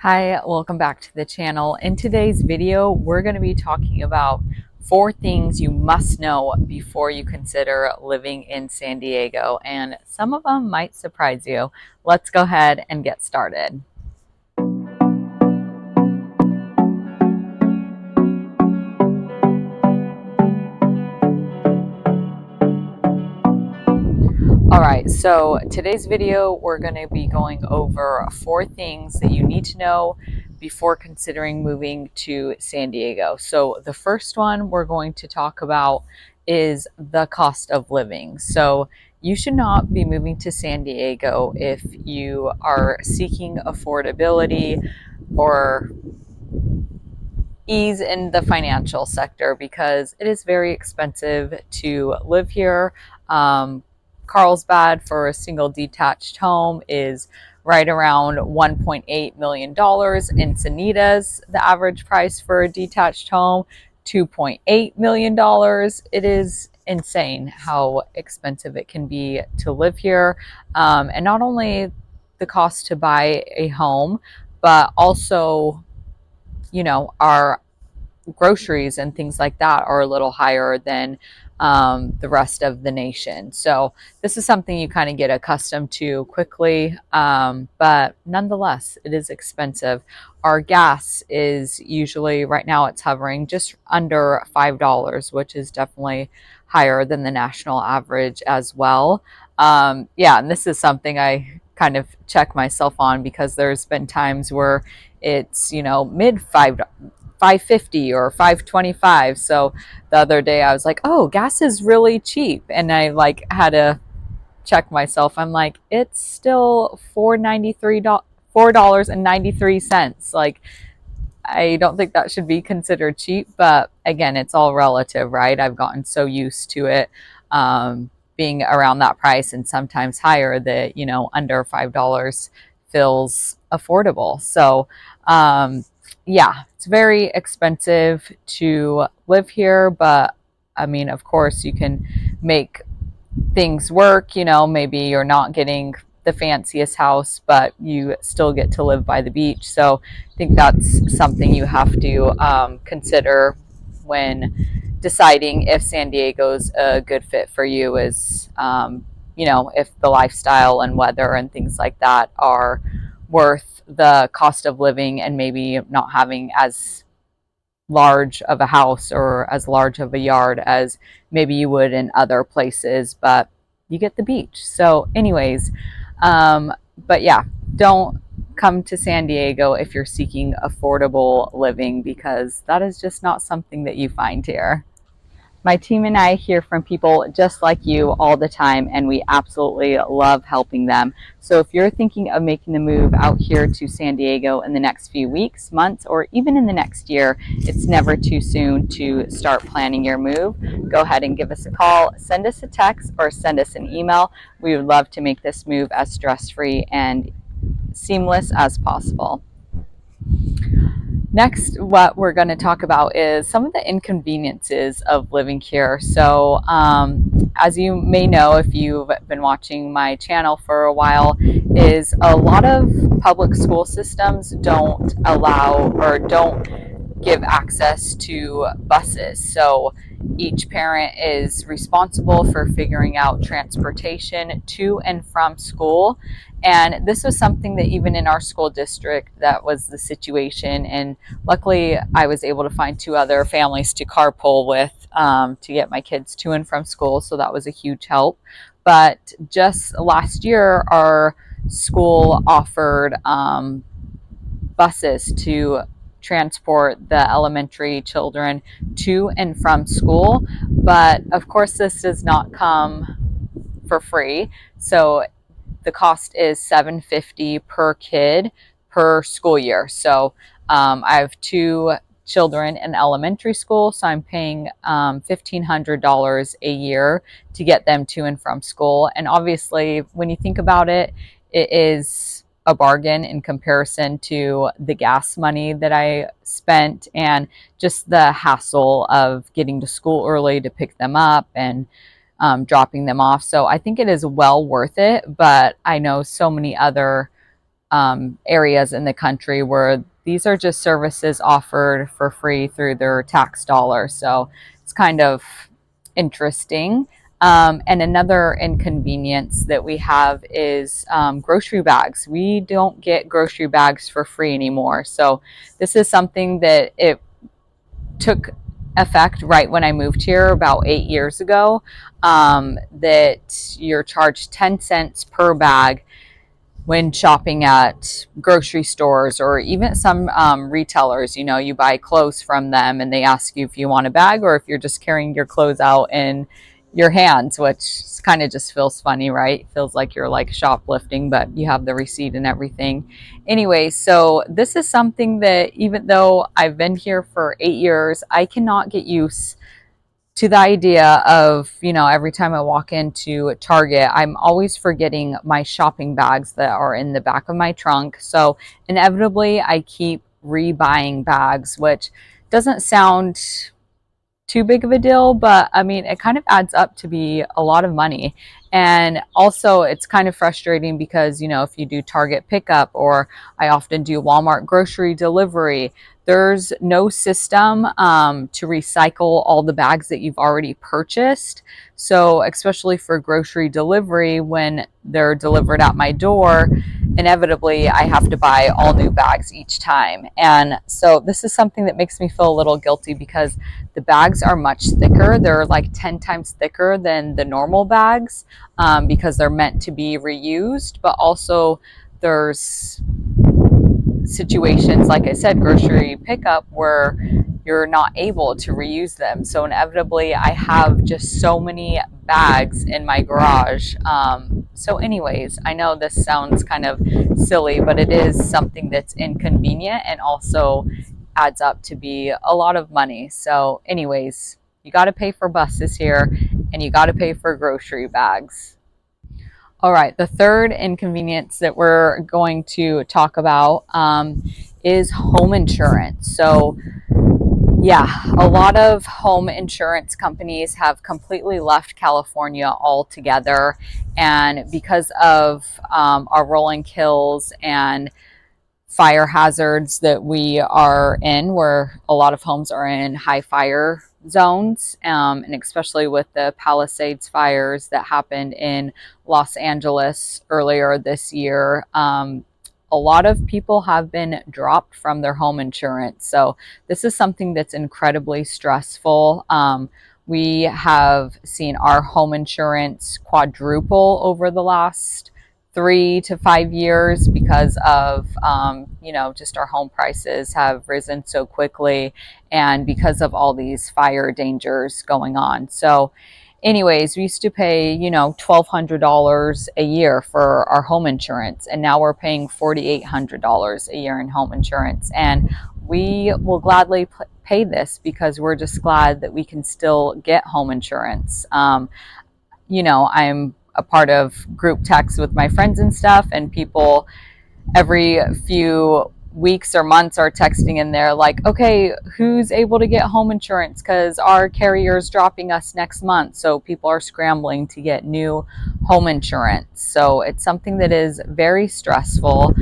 Hi, welcome back to the channel. In today's video, we're going to be talking about 4 things you must know before you consider living in San Diego, and some of them might surprise you. Let's go ahead and get started. All right, so today's video, we're going to be going over 4 things that you need to know before considering moving to San Diego. So, the first one we're going to talk about is the cost of living. So, you should not be moving to San Diego if you are seeking affordability or ease in the financial sector because it is very expensive to live here. Carlsbad for a single detached home is right around $1.8 million. Encinitas, the average price for a detached home, $2.8 million. It is insane how expensive it can be to live here. And not only the cost to buy a home, but also, our groceries and things like that are a little higher than the rest of the nation. So this is something you kind of get accustomed to quickly, but nonetheless, it is expensive. Our gas is usually, right now, it's hovering just under $5, which is definitely higher than the national average as well. Yeah, and this is something I kind of check myself on because there's been times where it's mid 550 or 525. So the other day I was like, oh, gas is really cheap, and I had to check myself. I'm like, it's still $4.93. Like, I don't think that should be considered cheap, but again, it's all relative, right? I've gotten so used to it being around that price and sometimes higher that under $5 feels affordable. So yeah, it's very expensive to live here, but I mean, of course, you can make things work. Maybe you're not getting the fanciest house, but you still get to live by the beach. So I think that's something you have to consider when deciding if San Diego's a good fit for you, is if the lifestyle and weather and things like that are worth the cost of living, and maybe not having as large of a house or as large of a yard as maybe you would in other places, but you get the beach. So, anyways, but yeah, don't come to San Diego if you're seeking affordable living, because that is just not something that you find here. My team and I hear from people just like you all the time, and we absolutely love helping them. So if you're thinking of making the move out here to San Diego in the next few weeks, months, or even in the next year, it's never too soon to start planning your move. Go ahead and give us a call, send us a text, or send us an email. We would love to make this move as stress-free and seamless as possible. Next, what we're going to talk about is some of the inconveniences of living here. So, as you may know, if you've been watching my channel for a while, is a lot of public school systems don't allow or don't give access to buses. So each parent is responsible for figuring out transportation to and from school. And this was something that even in our school district, that was the situation. And luckily, I was able to find 2 other families to carpool with, to get my kids to and from school. So that was a huge help. But just last year, our school offered buses to transport the elementary children to and from school. But of course, this does not come for free. So the cost is $750 per kid per school year. So I have 2 children in elementary school, so I'm paying $1,500 a year to get them to and from school. And obviously, when you think about it, it is a bargain in comparison to the gas money that I spent and just the hassle of getting to school early to pick them up and dropping them off. So I think it is well worth it, but I know so many other areas in the country where these are just services offered for free through their tax dollars. So it's kind of interesting. And another inconvenience that we have is grocery bags. We don't get grocery bags for free anymore. So this is something that it took effect right when I moved here about 8 years ago, that you're charged 10 cents per bag when shopping at grocery stores or even some retailers. You know, you buy clothes from them and they ask you if you want a bag or if you're just carrying your clothes out in your hands, which kind of just feels funny, right? Feels like you're like shoplifting, but you have the receipt and everything. Anyway, so this is something that even though I've been here for 8 years, I cannot get used to the idea of, you know, every time I walk into Target, I'm always forgetting my shopping bags that are in the back of my trunk. So inevitably, I keep rebuying bags, which doesn't sound too big of a deal, but I mean, it kind of adds up to be a lot of money. And also, it's kind of frustrating because, you know, if you do Target pickup or I often do Walmart grocery delivery, there's no system to recycle all the bags that you've already purchased. So, especially for grocery delivery, when they're delivered at my door, inevitably I have to buy all new bags each time. And so, this is something that makes me feel a little guilty because the bags are much thicker. They're like 10 times thicker than the normal bags because they're meant to be reused, but also there's situations, like I said, grocery pickup, where you're not able to reuse them. So inevitably, I have just so many bags in my garage. So, anyways, I know this sounds kind of silly, but it is something that's inconvenient and also adds up to be a lot of money. So, anyways, you got to pay for buses here and you got to pay for grocery bags. All right, the third inconvenience that we're going to talk about is home insurance. So, yeah, a lot of home insurance companies have completely left California altogether. And because of our rolling hills and fire hazards that we are in, where a lot of homes are in high fire zones, and especially with the Palisades fires that happened in Los Angeles earlier this year, a lot of people have been dropped from their home insurance. So this is something that's incredibly stressful. We have seen our home insurance quadruple over the last 3 to 5 years because of, you know, just our home prices have risen so quickly and because of all these fire dangers going on. So anyways, we used to pay, you know, $1,200 a year for our home insurance, and now we're paying $4,800 a year in home insurance. And we will gladly pay this because we're just glad that we can still get home insurance. You know, I'm a part of group texts with my friends and stuff, and people every few weeks or months are texting in there like, okay, who's able to get home insurance because our carrier is dropping us next month. So people are scrambling to get new home insurance. So it's something that is very stressful.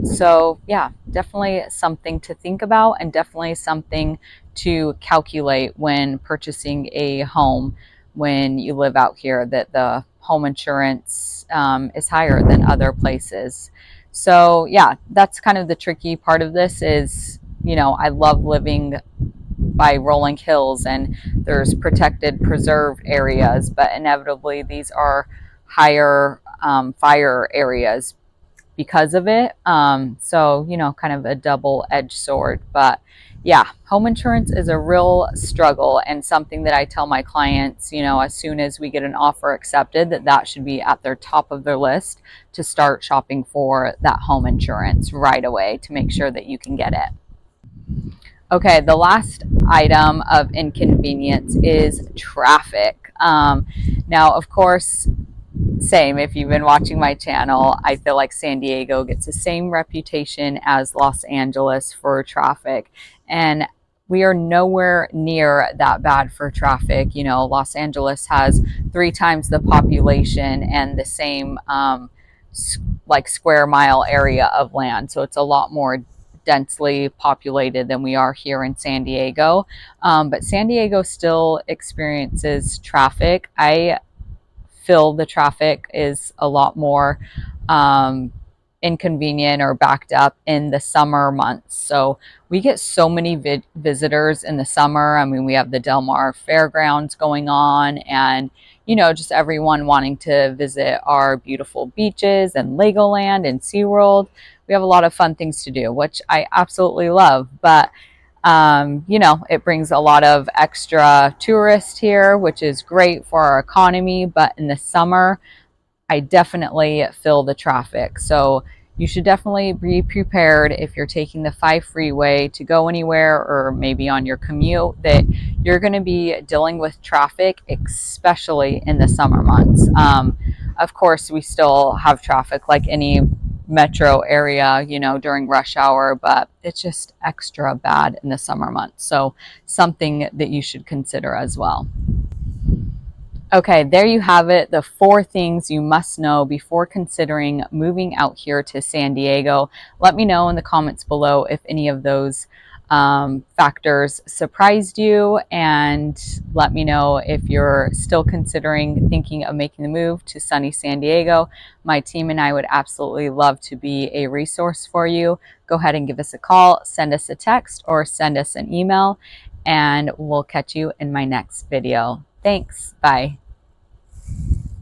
So yeah, definitely something to think about and definitely something to calculate when purchasing a home when you live out here, that the home insurance is higher than other places. So yeah, that's kind of the tricky part of this is, you know, I love living by rolling hills and there's protected, preserved areas, but inevitably these are higher fire areas because of it. So, you know, kind of a double-edged sword. But yeah, home insurance is a real struggle and something that I tell my clients, you know, as soon as we get an offer accepted, that should be at their top of their list to start shopping for that home insurance right away to make sure that you can get it. Okay, the last item of inconvenience is traffic. Now, of course, same, if you've been watching my channel, I feel like San Diego gets the same reputation as Los Angeles for traffic. And we are nowhere near that bad for traffic. You know, Los Angeles has 3 times the population and the same like square mile area of land. So it's a lot more densely populated than we are here in San Diego. But San Diego still experiences traffic. I feel the traffic is a lot more inconvenient or backed up in the summer months. So we get so many visitors in the summer. I mean, we have the Del Mar Fairgrounds going on, and just everyone wanting to visit our beautiful beaches and Legoland and SeaWorld. We have a lot of fun things to do, which I absolutely love. But it brings a lot of extra tourists here, which is great for our economy. But in the summer, I definitely feel the traffic. So you should definitely be prepared if you're taking the 5 freeway to go anywhere, or maybe on your commute, that you're going to be dealing with traffic, especially in the summer months. Of course, we still have traffic like any metro area, during rush hour, but it's just extra bad in the summer months. So something that you should consider as well. Okay, there you have it. The 4 things you must know before considering moving out here to San Diego. Let me know in the comments below if any of those factors surprised you, and let me know if you're still considering thinking of making the move to sunny San Diego. My team and I would absolutely love to be a resource for you. Go ahead and give us a call, send us a text, or send us an email, and we'll catch you in my next video. Thanks. Bye.